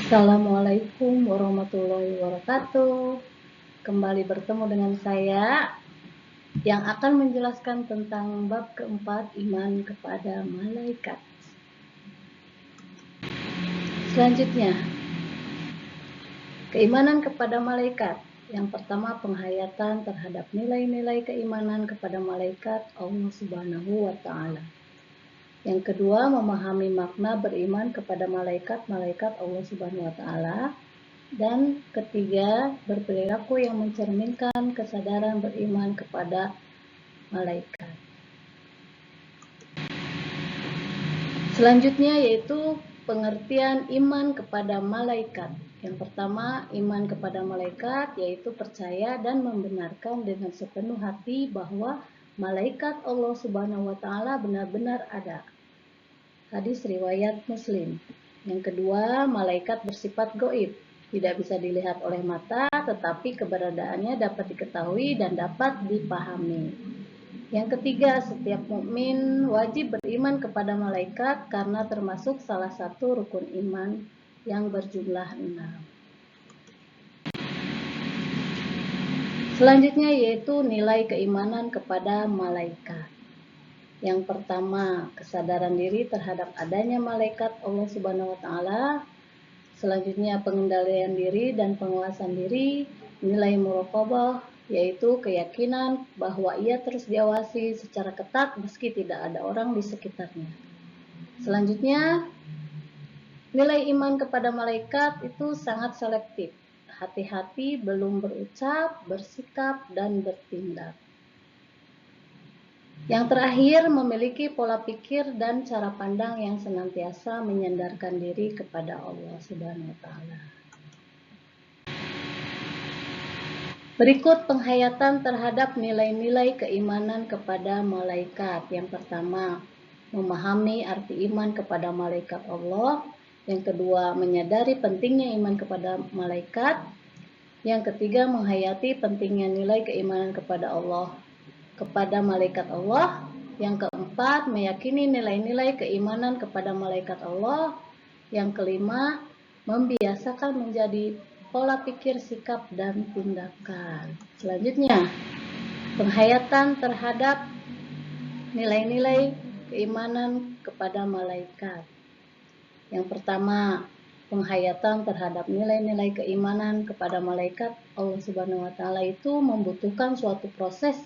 Assalamualaikum warahmatullahi wabarakatuh. Kembali bertemu dengan saya yang akan menjelaskan tentang bab keempat, iman kepada malaikat. Selanjutnya, keimanan kepada malaikat. Yang pertama, penghayatan terhadap nilai-nilai keimanan kepada malaikat Allah Subhanahu wa Ta'ala. Yang kedua, memahami makna beriman kepada malaikat-malaikat Allah Subhanahu wa Ta'ala. Dan ketiga, berperilaku yang mencerminkan kesadaran beriman kepada malaikat. Selanjutnya yaitu pengertian iman kepada malaikat. Yang pertama, iman kepada malaikat yaitu percaya dan membenarkan dengan sepenuh hati bahwa malaikat Allah Subhanahu wa Ta'ala benar-benar ada. Hadis riwayat Muslim. Yang kedua, malaikat bersifat gaib, tidak bisa dilihat oleh mata, tetapi keberadaannya dapat diketahui dan dapat dipahami. Yang ketiga, setiap mukmin wajib beriman kepada malaikat karena termasuk salah satu rukun iman yang berjumlah 6. Selanjutnya yaitu nilai keimanan kepada malaikat. Yang pertama, kesadaran diri terhadap adanya malaikat Allah Subhanahu wa Ta'ala. Selanjutnya, pengendalian diri dan penguasaan diri, nilai muraqabah, yaitu keyakinan bahwa ia terus diawasi secara ketat meski tidak ada orang di sekitarnya. Selanjutnya, nilai iman kepada malaikat itu sangat selektif. Hati-hati belum berucap, bersikap, dan bertindak. Yang terakhir, memiliki pola pikir dan cara pandang yang senantiasa menyandarkan diri kepada Allah Subhanahu wa Ta'ala. Berikut penghayatan terhadap nilai-nilai keimanan kepada malaikat. Yang pertama, memahami arti iman kepada malaikat Allah. Yang kedua, menyadari pentingnya iman kepada malaikat. Yang ketiga, menghayati pentingnya nilai keimanan kepada Allah, kepada malaikat Allah. Yang keempat, meyakini nilai-nilai keimanan kepada malaikat Allah. Yang kelima, membiasakan menjadi pola pikir, sikap, dan tindakan. Selanjutnya, penghayatan terhadap nilai-nilai keimanan kepada malaikat. Yang pertama, penghayatan terhadap nilai-nilai keimanan kepada malaikat Allah Subhanahu wa Ta'ala itu membutuhkan suatu proses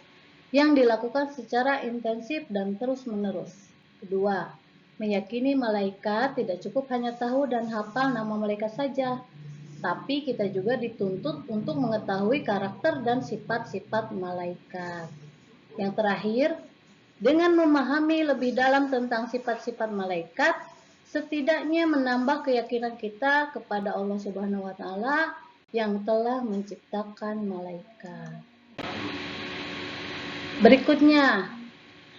yang dilakukan secara intensif dan terus-menerus. Kedua, meyakini malaikat tidak cukup hanya tahu dan hafal nama malaikat saja, tapi kita juga dituntut untuk mengetahui karakter dan sifat-sifat malaikat. Yang terakhir, dengan memahami lebih dalam tentang sifat-sifat malaikat, setidaknya menambah keyakinan kita kepada Allah Subhanahu wa Ta'ala yang telah menciptakan malaikat. Berikutnya,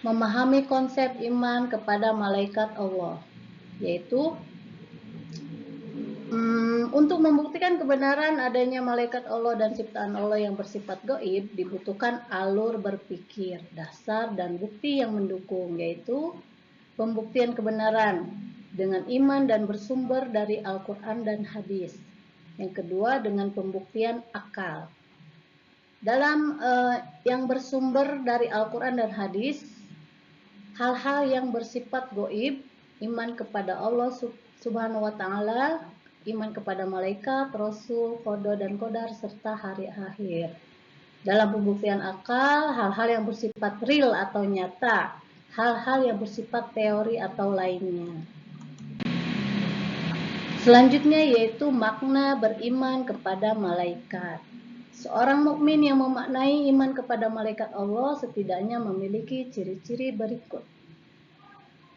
memahami konsep iman kepada malaikat Allah, yaitu untuk membuktikan kebenaran adanya malaikat Allah dan ciptaan Allah yang bersifat gaib, dibutuhkan alur berpikir, dasar, dan bukti yang mendukung, yaitu pembuktian kebenaran dengan iman dan bersumber dari Al-Quran dan hadis. Yang kedua, dengan pembuktian akal. Dalam yang bersumber dari Al-Quran dan hadis, hal-hal yang bersifat gaib, iman kepada Allah Subhanahu wa Ta'ala, iman kepada malaikat, rasul, qada dan qadar, serta hari akhir. Dalam pembuktian akal, hal-hal yang bersifat real atau nyata, hal-hal yang bersifat teori atau lainnya. Selanjutnya yaitu makna beriman kepada malaikat. Seorang mukmin yang memaknai iman kepada malaikat Allah setidaknya memiliki ciri-ciri berikut.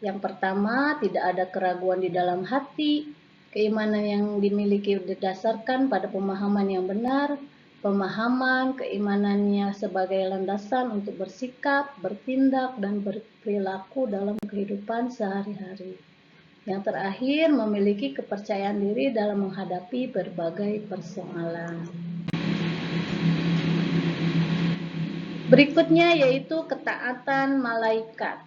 Yang pertama, tidak ada keraguan di dalam hati. Keimanan yang dimiliki didasarkan pada pemahaman yang benar. Pemahaman keimanannya sebagai landasan untuk bersikap, bertindak, dan berperilaku dalam kehidupan sehari-hari. Yang terakhir, memiliki kepercayaan diri dalam menghadapi berbagai persoalan. Berikutnya yaitu ketaatan malaikat.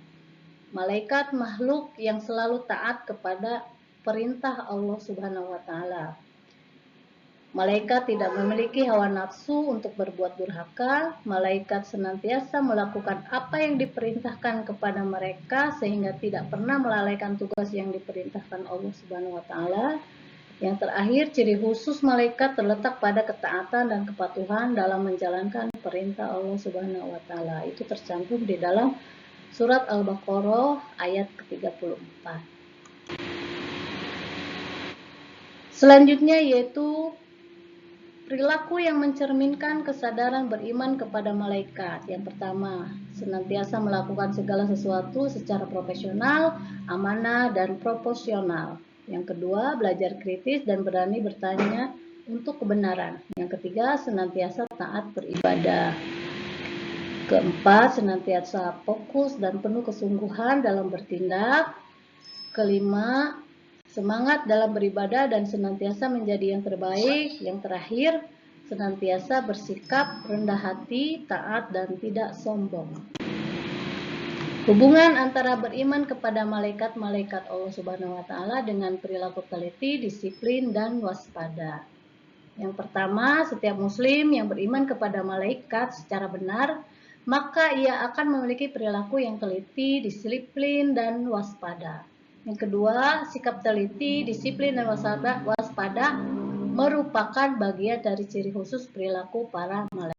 Malaikat makhluk yang selalu taat kepada perintah Allah Subhanahu wa Ta'ala. Malaikat tidak memiliki hawa nafsu untuk berbuat durhaka. Malaikat senantiasa melakukan apa yang diperintahkan kepada mereka sehingga tidak pernah melalaikan tugas yang diperintahkan Allah Subhanahu wa taala. Yang terakhir, ciri khusus malaikat terletak pada ketaatan dan kepatuhan dalam menjalankan perintah Allah Subhanahu wa taala. Itu tercantum di dalam surat Al-Baqarah ayat ke-34. Selanjutnya yaitu perilaku yang mencerminkan kesadaran beriman kepada malaikat. Yang pertama, senantiasa melakukan segala sesuatu secara profesional, amanah, dan proporsional. Yang kedua, belajar kritis dan berani bertanya untuk kebenaran. Yang ketiga, senantiasa taat beribadah. Keempat, senantiasa fokus dan penuh kesungguhan dalam bertindak. Kelima, semangat dalam beribadah dan senantiasa menjadi yang terbaik. Yang terakhir, senantiasa bersikap rendah hati, taat, dan tidak sombong. Hubungan antara beriman kepada malaikat-malaikat Allah Subhanahu wa taala dengan perilaku teliti, disiplin, dan waspada. Yang pertama, setiap muslim yang beriman kepada malaikat secara benar, maka ia akan memiliki perilaku yang teliti, disiplin, dan waspada. Yang kedua, sikap teliti, disiplin, dan waspada merupakan bagian dari ciri khusus perilaku para malaikat.